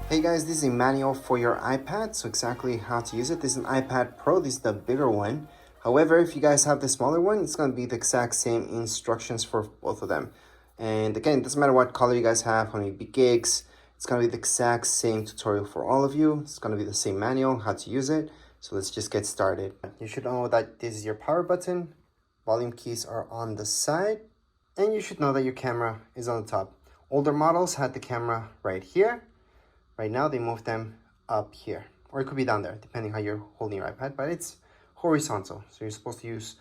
Hey guys, this is a manual for your iPad, so exactly how to use it. This is an iPad Pro, this is the bigger one. However, if you guys have the smaller one, it's going to be the exact same instructions for both of them. And again, it doesn't matter what color you guys have, how many big gigs, it's going to be the exact same tutorial for all of you. It's going to be the same manual, how to use it. So let's just get started. You should know that this is your power button, volume keys are on the side, and you should know that your camera is on the top. Older models had the camera right here. Right now, they moved them up here, or it could be down there, depending how you're holding your iPad, but it's horizontal. So you're supposed to use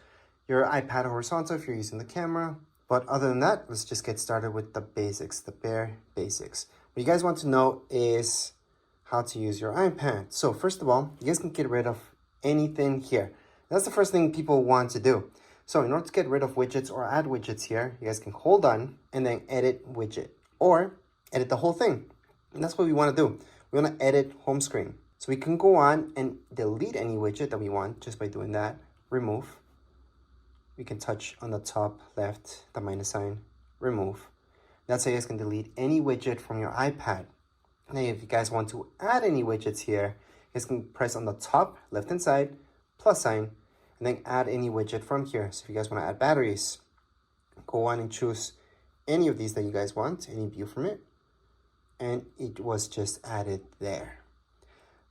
your iPad horizontal if you're using the camera. But other than that, let's just get started with the basics, the bare basics. What you guys want to know is how to use your iPad. So first of all, you guys can get rid of anything here. That's the first thing people want to do. So in order to get rid of widgets or add widgets here, you guys can hold on and then edit widget or edit the whole thing. And that's what we want to do. We want to edit home screen. So we can go on and delete any widget that we want just by doing that. Remove. We can touch on the top left, the minus sign, remove. That's how you guys can delete any widget from your iPad. Now, if you guys want to add any widgets here, you guys can press on the top left-hand side, plus sign, and then add any widget from here. So if you guys want to add batteries, go on and choose any of these that you guys want, any view from it. And it was just added there.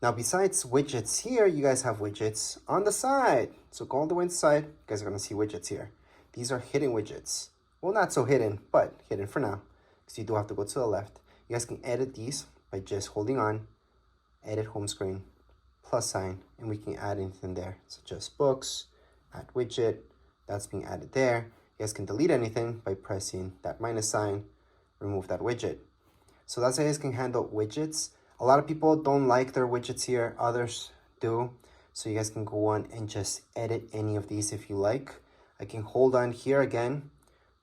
Now, besides widgets here, you guys have widgets on the side. So go all the way inside, you guys are gonna see widgets here. These are hidden widgets. Well, not so hidden, but hidden for now, because you do have to go to the left. You guys can edit these by just holding on, edit home screen, plus sign, and we can add anything there, such as books, add widget, that's being added there. You guys can delete anything by pressing that minus sign, remove that widget. So that's how you guys can handle widgets. A lot of people don't like their widgets here, others do. So you guys can go on and just edit any of these if you like. I can hold on here again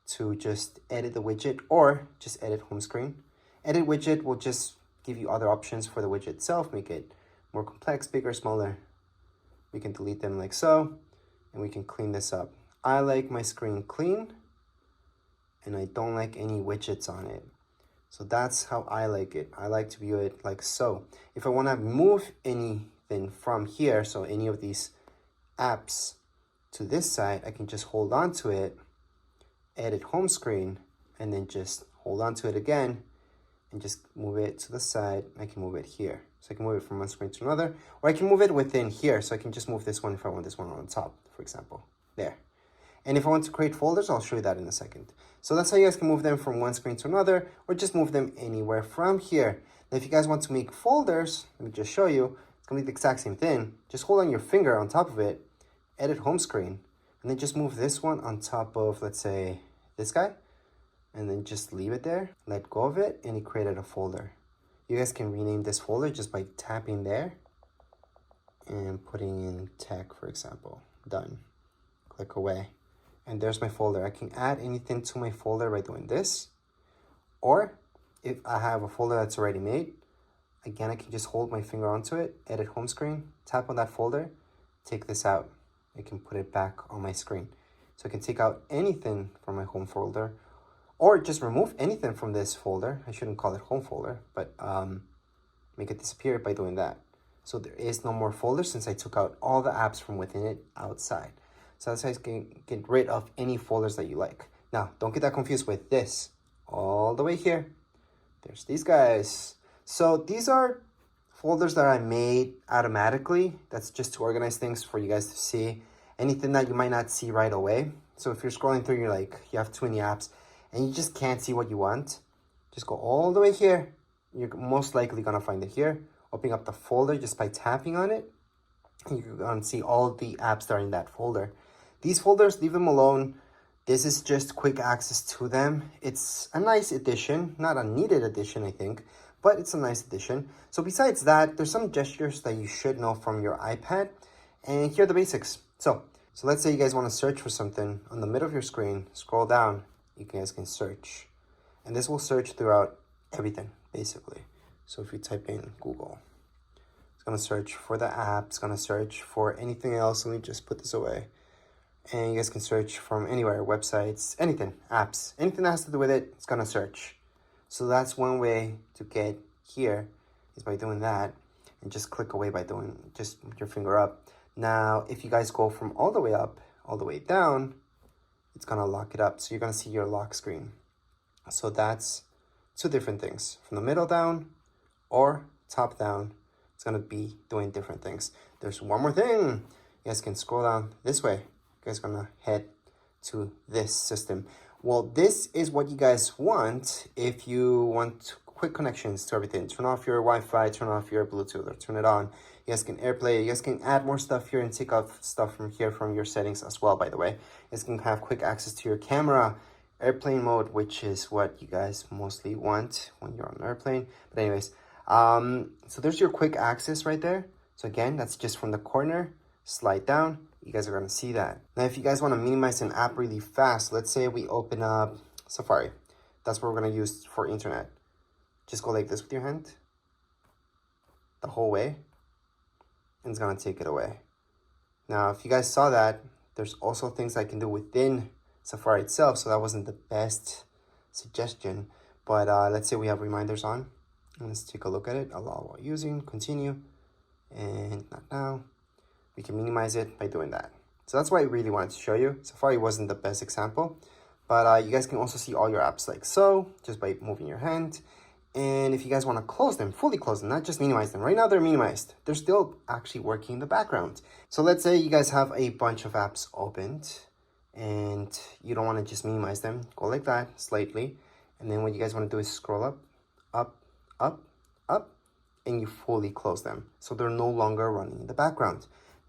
to just edit the widget or just edit home screen. Edit widget will just give you other options for the widget itself, make it more complex, bigger, smaller. We can delete them like so, and we can clean this up. I like my screen clean, and I don't like any widgets on it. So that's how I like it. I like to view it like so. If I want to move anything from here, so any of these apps to this side, I can just hold on to it, edit home screen, and then just hold on to it again and just move it to the side. I can move it here. So I can move it from one screen to another, or I can move it within here. So I can just move this one if I want this one on top, for example, there. And if I want to create folders, I'll show you that in a second. So that's how you guys can move them from one screen to another, or just move them anywhere from here. Now, if you guys want to make folders, let me just show you. It's gonna be the exact same thing. Just hold on your finger on top of it, edit home screen, and then just move this one on top of, let's say, this guy, and then just leave it there, let go of it, and it created a folder. You guys can rename this folder just by tapping there and putting in tech, for example. Done. Click away. And there's my folder. I can add anything to my folder by doing this. Or if I have a folder that's already made, again, I can just hold my finger onto it, edit home screen, tap on that folder, take this out. I can put it back on my screen. So I can take out anything from my home folder or just remove anything from this folder. I shouldn't call it home folder, but make it disappear by doing that. So there is no more folder since I took out all the apps from within it outside. So that's how you can get rid of any folders that you like. Now, don't get that confused with this. All the way here, there's these guys. So these are folders that I made automatically. That's just to organize things for you guys to see. Anything that you might not see right away. So if you're scrolling through, you're like, you have too many apps and you just can't see what you want, just go all the way here. You're most likely gonna find it here. Opening up the folder just by tapping on it, you're gonna see all the apps that are in that folder. These folders, leave them alone. This is just quick access to them. It's a nice addition, not a needed addition, I think, but it's a nice addition. So besides that, there's some gestures that you should know from your iPad, and here are the basics. So let's say you guys want to search for something on the middle of your screen, scroll down, you guys can search. And this will search throughout everything, basically. So if you type in Google, it's gonna search for the app, it's gonna search for anything else. Let me just put this away. And you guys can search from anywhere, websites, anything, apps, anything that has to do with it, it's gonna search. So that's one way to get here is by doing that, and just click away by doing just your finger up. Now, if you guys go from all the way up, all the way down, it's gonna lock it up. So you're gonna see your lock screen. So that's two different things. From the middle down or top down, it's gonna be doing different things. There's one more thing. You guys can scroll down this way. You guys are gonna head to this system. Well, this is what you guys want if you want quick connections to everything. Turn off your Wi-Fi, turn off your Bluetooth, or turn it on. You guys can AirPlay. You guys can add more stuff here and take off stuff from here from your settings as well, by the way. You guys can have quick access to your camera, airplane mode, which is what you guys mostly want when you're on an airplane. But anyways, so there's your quick access right there. So again, that's just from the corner. Slide down. You guys are going to see that. Now, if you guys want to minimize an app really fast, let's say we open up Safari. That's what we're going to use for internet. Just go like this with your hand the whole way, and it's going to take it away. Now, if you guys saw that, there's also things I can do within Safari itself, so that wasn't the best suggestion. But let's say we have reminders on. Let's take a look at it. Allow while using, continue, and not now. We can minimize it by doing that. So that's why I really wanted to show you. Safari wasn't the best example, but you guys can also see all your apps like so, just by moving your hand. And if you guys want to close them, fully close them, not just minimize them. Right now they're minimized. They're still actually working in the background. So let's say you guys have a bunch of apps opened and you don't want to just minimize them. Go like that slightly. And then what you guys want to do is scroll up, up, up, up, and you fully close them. So they're no longer running in the background.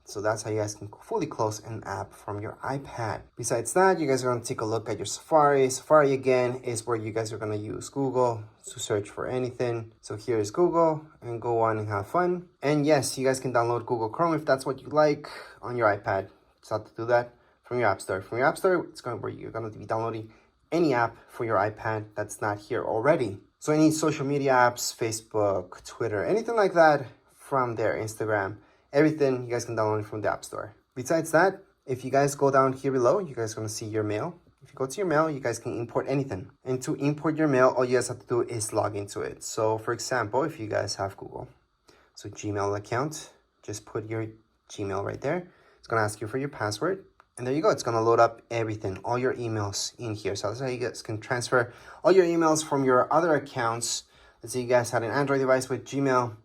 So that's how you guys can fully close an app from your iPad. Besides that, you guys are going to take a look at your Safari. Safari, again, is where you guys are going to use Google to search for anything. So here is Google, and go on and have fun. And yes, you guys can download Google Chrome if that's what you like on your iPad. It's how to do that from your App Store. From your App Store, it's going to where you're going to be downloading any app for your iPad that's not here already. So any social media apps, Facebook, Twitter, anything like that from there, Instagram, everything you guys can download it from the App Store. Besides that, if you guys go down here below, you guys are going to see your mail. If you go to your mail, you guys can import anything. And to import your mail, all you guys have to do is log into it. So for example, if you guys have Google, so Gmail account, just put your Gmail right there. It's going to ask you for your password. And there you go. It's going to load up everything, all your emails in here. So that's how you guys can transfer all your emails from your other accounts. Let's say you guys had an Android device with Gmail.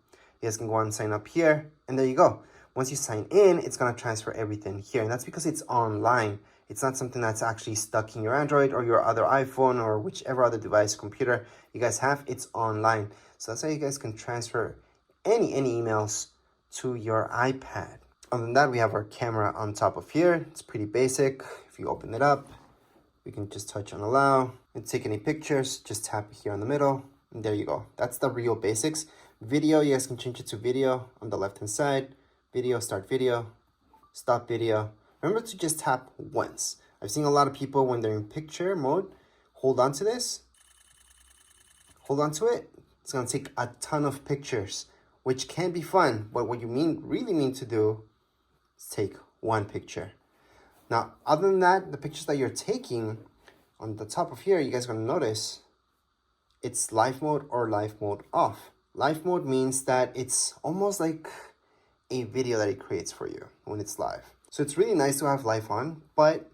You guys can go and sign up here, and there you go. Once you sign in, it's going to transfer everything here, and that's because it's online. It's not something that's actually stuck in your Android or your other iPhone or whichever other device, computer you guys have. It's online. So that's how you guys can transfer any emails to your iPad. Other than that, we have our camera on top of here. It's pretty basic. If you open it up, we can just touch on allow and take any pictures. Just tap here in the middle, and there you go. That's the real basics. Video, you guys can change it to video on the left hand side. Video, start video, stop video. Remember to just tap once. I've seen a lot of people when they're in picture mode, hold on to this, hold on to it. It's gonna take a ton of pictures, which can be fun, but what you really mean to do is take one picture. Now, other than that, the pictures that you're taking on the top of here, you guys are gonna notice it's live mode or live mode off. Live mode means that it's almost like a video that it creates for you when it's live. So it's really nice to have live on, but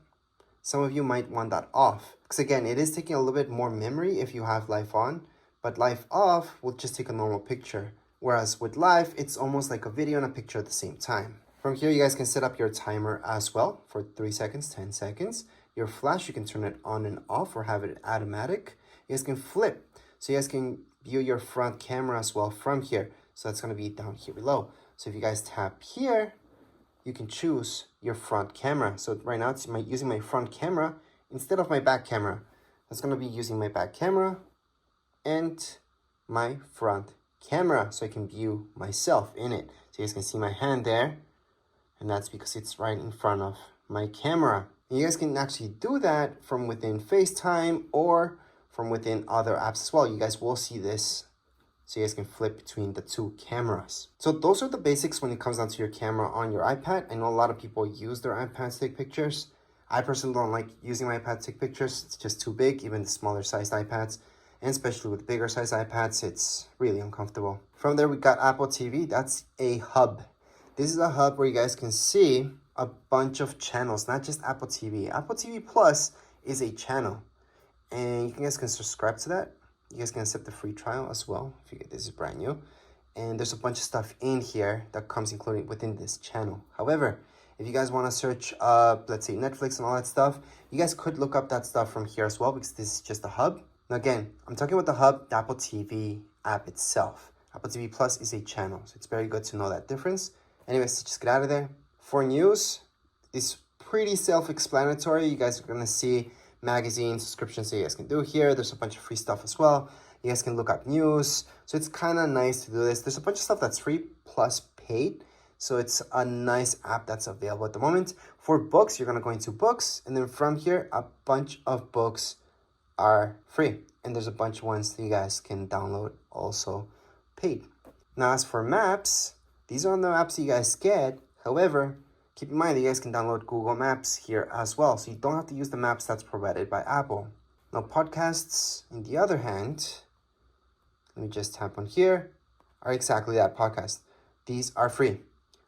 some of you might want that off. Because again, it is taking a little bit more memory if you have live on, but live off will just take a normal picture. Whereas with live, it's almost like a video and a picture at the same time. From here, you guys can set up your timer as well for 3 seconds, 10 seconds. Your flash, you can turn it on and off or have it automatic. You guys can flip. So you guys can view your front camera as well from here. So that's going to be down here below. So if you guys tap here, you can choose your front camera. So right now it's using my front camera instead of my back camera. That's going to be using my back camera and my front camera so I can view myself in it. So you guys can see my hand there, and that's because it's right in front of my camera. And you guys can actually do that from within FaceTime or from within other apps as well. You guys will see this. So you guys can flip between the two cameras. So those are the basics when it comes down to your camera on your iPad. I know a lot of people use their iPads to take pictures. I personally don't like using my iPad to take pictures. It's just too big, even the smaller sized iPads. And especially with bigger size iPads, it's really uncomfortable. From there, we got Apple TV. That's a hub. This is a hub where you guys can see a bunch of channels, not just Apple TV. Apple TV Plus is a channel, and you guys can subscribe to that. You guys can accept the free trial as well if you get this is brand new. And there's a bunch of stuff in here that comes included within this channel. However, if you guys want to search up, let's say, Netflix and all that stuff, you guys could look up that stuff from here as well, because this is just a hub. Now again, I'm talking about the hub, the Apple TV app itself. Apple TV Plus is a channel, so it's very good to know that difference. Anyways, just get out of there. For news, it's pretty self-explanatory. You guys are going to see magazine subscriptions that you guys can do here. There's a bunch of free stuff as well. You guys can look up news. So it's kind of nice to do this. There's a bunch of stuff that's free plus paid. So it's a nice app that's available at the moment. For books, you're going to go into books. And then from here, a bunch of books are free. And there's a bunch of ones that you guys can download also paid. Now, as for maps, these are the maps you guys get. However, keep in mind that you guys can download Google Maps here as well. So you don't have to use the maps that's provided by Apple. Now, podcasts, on the other hand, let me just tap on here, are exactly that, podcast. These are free.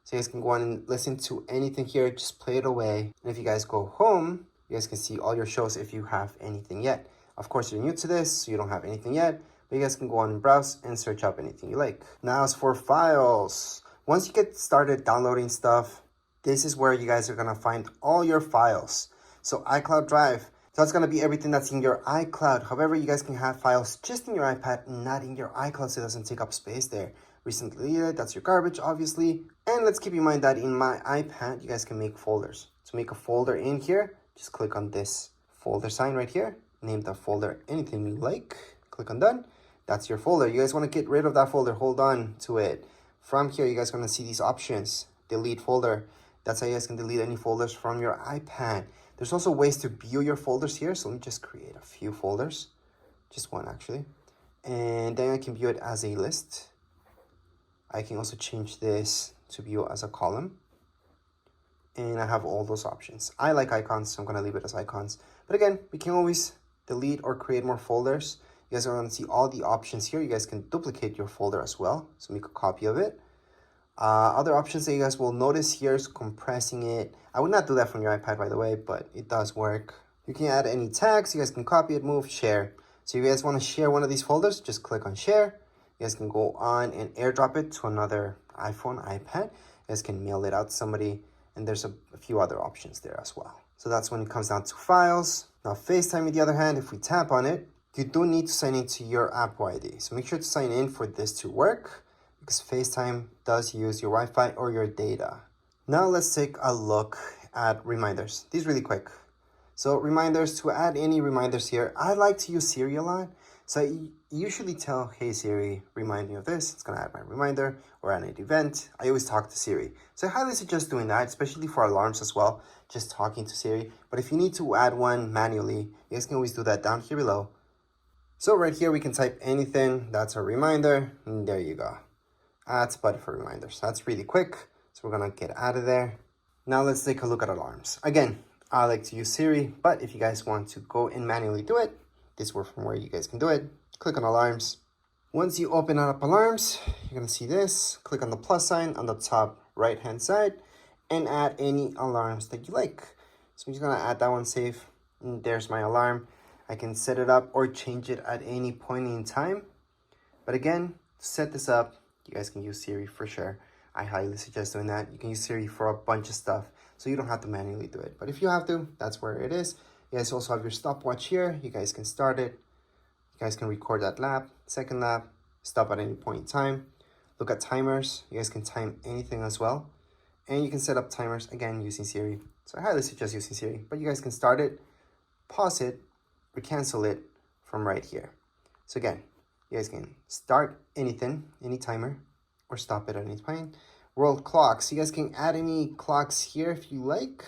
So you guys can go on and listen to anything here, just play it away. And if you guys go home, you guys can see all your shows if you have anything yet. Of course, you're new to this, so you don't have anything yet, but you guys can go on and browse and search up anything you like. Now, as for files, once you get started downloading stuff, this is where you guys are gonna find all your files. So iCloud Drive, so it's gonna be everything that's in your iCloud. However, you guys can have files just in your iPad, not in your iCloud, so it doesn't take up space there. Recently deleted, that's your garbage, obviously. And let's keep in mind that in my iPad, you guys can make folders. To make a folder in here, just click on this folder sign right here. Name the folder anything you like. Click on done. That's your folder. You guys want to get rid of that folder, hold on to it. From here, you guys are going to see these options. Delete folder. That's how you guys can delete any folders from your iPad. There's also ways to view your folders here. So let me just create a few folders. Just one, actually. And then I can view it as a list. I can also change this to view as a column. And I have all those options. I like icons, so I'm going to leave it as icons. But again, we can always delete or create more folders. You guys are going to see all the options here. You guys can duplicate your folder as well. So make a copy of it. Other options that you guys will notice here is compressing it. I would not do that from your iPad, by the way, but it does work. You can add any tags. You guys can copy it, move, share. So if you guys want to share one of these folders, just click on share. You guys can go on and airdrop it to another iPhone, iPad. You guys can mail it out to somebody. And there's a few other options there as well. So that's when it comes down to files. Now FaceTime, on the other hand, if we tap on it, you do need to sign into your Apple ID. So make sure to sign in for this to work, because FaceTime does use your Wi-Fi or your data. Now let's take a look at reminders. These really quick. So reminders, to add any reminders here, I like to use Siri a lot. So I usually tell, hey Siri, remind me of this. It's gonna add my reminder, or add an event. I always talk to Siri. So I highly suggest doing that, especially for alarms as well, just talking to Siri. But if you need to add one manually, you guys can always do that down here below. So right here, we can type anything. That's a reminder, and there you go. Add button for reminders. That's really quick. So we're gonna get out of there. Now let's take a look at alarms. Again, I like to use Siri, but if you guys want to go and manually do it, this is from where you guys can do it. Click on alarms. Once you open up alarms, you're gonna see this. Click on the plus sign on the top right hand side and add any alarms that you like. So I'm just gonna add that one, save. And there's my alarm. I can set it up or change it at any point in time. But again, to set this up, you guys can use Siri for sure. I highly suggest doing that. You can use Siri for a bunch of stuff, so you don't have to manually do it. But if you have to, that's where it is. You guys also have your stopwatch here. You guys can start it. You guys can record that lap, second lap, stop at any point in time. Look at timers. You guys can time anything as well. And you can set up timers, again, using Siri. So I highly suggest using Siri. But you guys can start it, pause it, or cancel it from right here. So again, you guys can start anything, any timer, or stop it at any point. World clocks. You guys can add any clocks here if you like.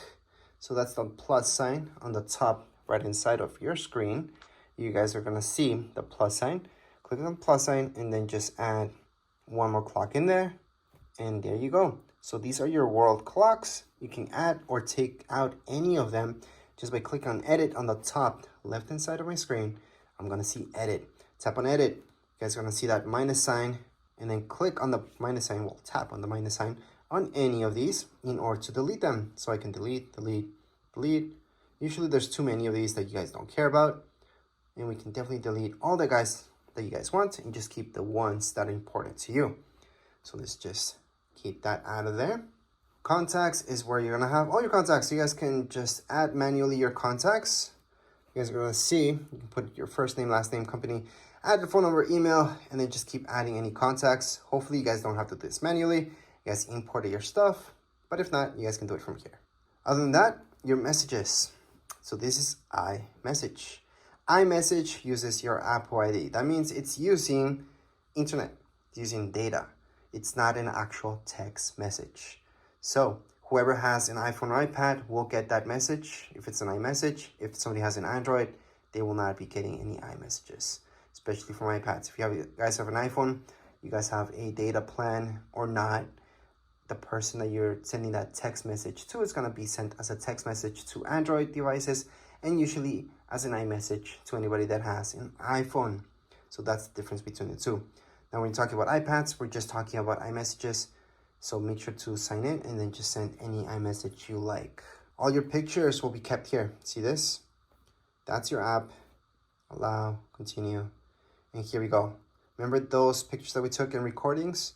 So that's the plus sign on the top right hand side of your screen. You guys are gonna see the plus sign. Click on the plus sign and then just add one more clock in there. And there you go. So these are your world clocks. You can add or take out any of them just by clicking on edit on the top left hand side of my screen. I'm gonna see edit. tap on edit. You guys are gonna see that minus sign, and then click on the minus sign, well, tap on the minus sign on any of these in order to delete them. So I can delete, delete, delete. Usually there's too many of these that you guys don't care about. And we can definitely delete all the guys that you guys want and just keep the ones that are important to you. So let's just keep that out of there. Contacts is where you're gonna have all your contacts. So you guys can just add manually your contacts. You guys are gonna see, you can put your first name, last name, company, add the phone number, email, and then just keep adding any contacts. Hopefully you guys don't have to do this manually. You guys imported your stuff, but if not, you guys can do it from here. Other than that, your messages. So this is iMessage. iMessage uses your Apple ID. That means it's using internet, it's using data. It's not an actual text message. So whoever has an iPhone or iPad will get that message if it's an iMessage. If somebody has an Android, they will not be getting any iMessages, especially from iPads. If you guys have an iPhone, you guys have a data plan or not, the person that you're sending that text message to is going to be sent as a text message to Android devices and usually as an iMessage to anybody that has an iPhone. So that's the difference between the two. Now, when you're talking about iPads, we're just talking about iMessages. So make sure to sign in and then just send any iMessage you like. All your pictures will be kept here. See this? That's your app. Allow, continue. And here we go. Remember those pictures that we took in recordings?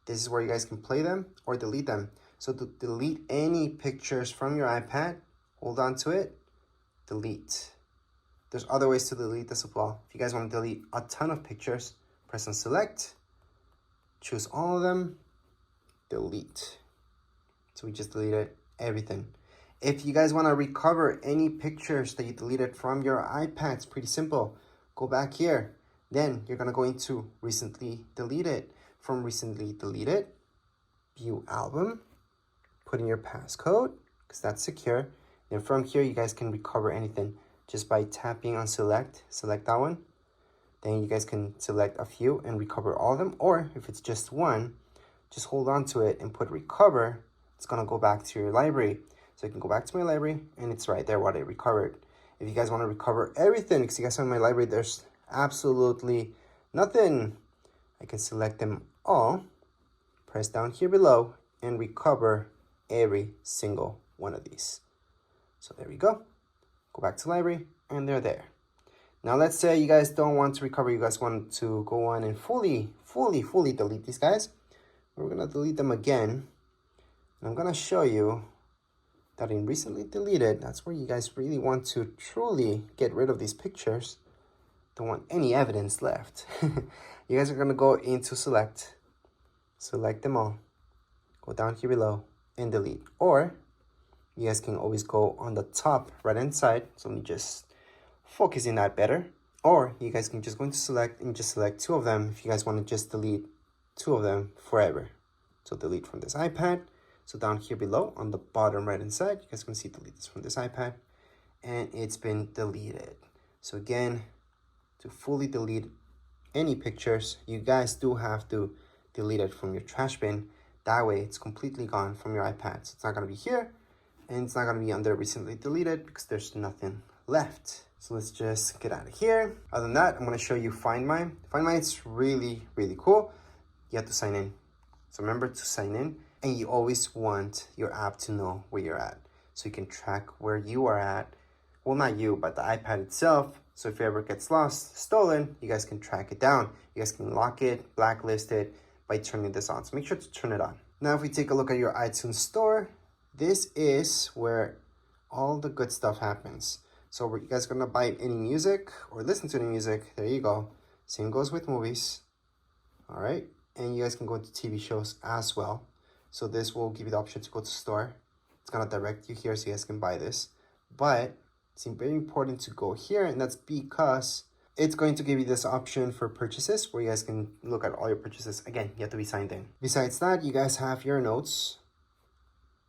This is where you guys can play them or delete them. So to delete any pictures from your iPad, hold on to it, delete. There's other ways to delete this as well. If you guys want to delete a ton of pictures, press on select, choose all of them, delete. So we just deleted everything. If you guys want to recover any pictures that you deleted from your iPad, it's pretty simple. Go back here. Then you're going to go into recently deleted. From recently deleted, view album, put in your passcode because that's secure. And from here, you guys can recover anything just by tapping on select that one. Then you guys can select a few and recover all of them. Or if it's just one, just hold on to it and put recover. It's going to go back to your library. So you can go back to my library and it's right there what I recovered. If you guys want to recover everything, because you guys have in my library, there's absolutely nothing. I can select them all, press down here below, and recover every single one of these. So there we go. Go back to library, and they're there. Now let's say you guys don't want to recover, you guys want to go on and fully delete these guys. We're gonna delete them again. And I'm gonna show you that in recently deleted, that's where you guys really want to truly get rid of these pictures. Don't want any evidence left. You guys are gonna go into select them all, go down here below and delete. Or you guys can always go on the top right hand side. So let me just focus in that better. Or you guys can just go into select and just select two of them if you guys want to just delete two of them forever. So delete from this iPad. So down here below on the bottom right hand side, you guys can see delete this from this iPad, and it's been deleted. So again, to fully delete any pictures, you guys do have to delete it from your trash bin. That way it's completely gone from your iPad. So it's not going to be here and it's not going to be under recently deleted because there's nothing left. So let's just get out of here. Other than that, I'm going to show you Find My. Find My is really cool. You have to sign in. So remember to sign in, and you always want your app to know where you're at so you can track where you are at. Well, not you, but the iPad itself. So if it ever gets lost, stolen, you guys can track it down. You guys can lock it, blacklist it by turning this on. So make sure to turn it on. Now, if we take a look at your iTunes store, this is where all the good stuff happens. So you guys are gonna buy any music or listen to any music, there you go. Same goes with movies, all right? And you guys can go to TV shows as well. So this will give you the option to go to store. It's gonna direct you here so you guys can buy this. But it's very important to go here, and that's because it's going to give you this option for purchases where you guys can look at all your purchases. Again, you have to be signed in. Besides that, you guys have your notes.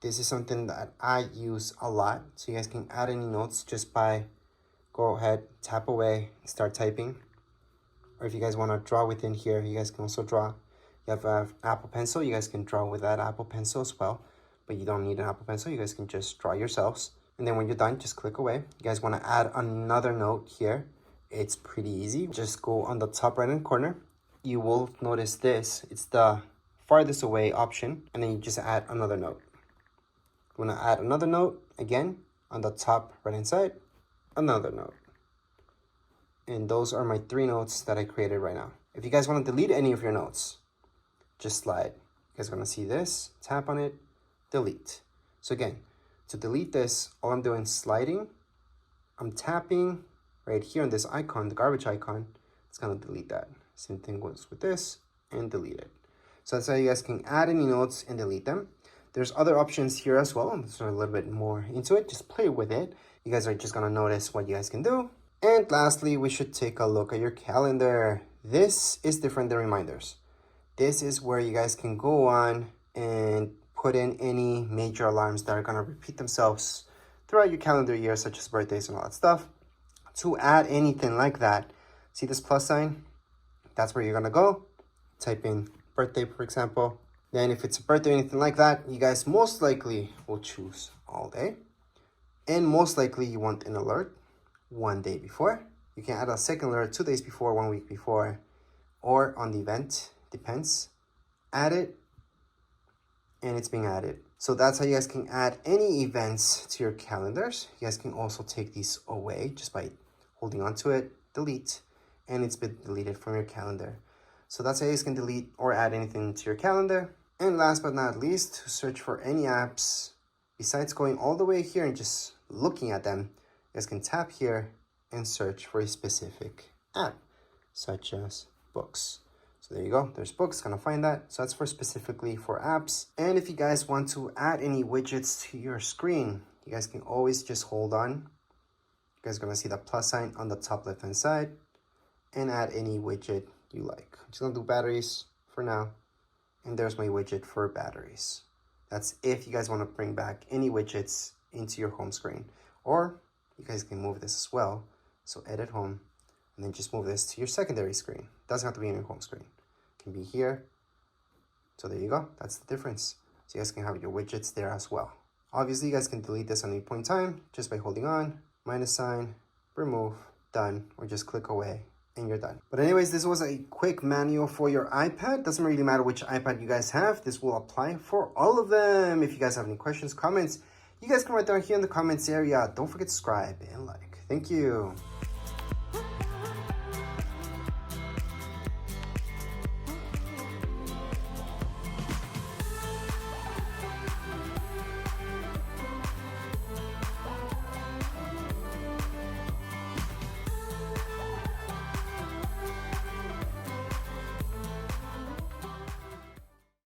This is something that I use a lot. So you guys can add any notes just by go ahead, tap away, start typing. Or if you guys want to draw within here, you guys can also draw. You have an Apple Pencil. You guys can draw with that Apple Pencil as well. But you don't need an Apple Pencil. You guys can just draw yourselves. And then when you're done, just click away. You guys want to add another note here. It's pretty easy. Just go on the top right hand corner. You will notice this. It's the farthest away option. And then you just add another note. You want to add another note, again, on the top right hand side, another note. And those are my 3 notes that I created right now. If you guys want to delete any of your notes, just slide. You guys are going to see this, tap on it, delete. So again, to delete this, all I'm doing is sliding. I'm tapping right here on this icon, the garbage icon. It's going to delete that. Same thing goes with this and delete it. So that's how you guys can add any notes and delete them. There's other options here as well. So a little bit more into it. Just play with it. You guys are just going to notice what you guys can do. And lastly, we should take a look at your calendar. This is different than reminders. This is where you guys can go on and put in any major alarms that are going to repeat themselves throughout your calendar year, such as birthdays and all that stuff. To add anything like that, see this plus sign? That's where you're going to go. Type in birthday, for example. Then if it's a birthday or anything like that, you guys most likely will choose all day. And most likely you want an alert 1 day before. You can add a second alert 2 days before, 1 week before, or on the event, depends. Add it, and it's being added. So that's how you guys can add any events to your calendars. You guys can also take these away just by holding on to it, delete, and it's been deleted from your calendar. So that's how you guys can delete or add anything to your calendar. And last but not least, to search for any apps, besides going all the way here and just looking at them, you guys can tap here and search for a specific app, such as books. So there you go, there's books, gonna find that. So that's for specifically for apps. And if you guys want to add any widgets to your screen, you guys can always just hold on. You guys are gonna see the plus sign on the top left hand side and add any widget you like. I'm just gonna do batteries for now. And there's my widget for batteries. That's if you guys want to bring back any widgets into your home screen. Or you guys can move this as well. So edit home, and then just move this to your secondary screen. Doesn't have to be in your home screen. It can be here. So there you go. That's the difference. So you guys can have your widgets there as well. Obviously, you guys can delete this on any point in time just by holding on, minus sign, remove, done, or just click away. And you're done. But anyways, this was a quick manual for your iPad. Doesn't really matter which iPad you guys have. This will apply for all of them. If you guys have any questions, comments, you guys can write down here in the comments area. Don't forget to subscribe and like. Thank you.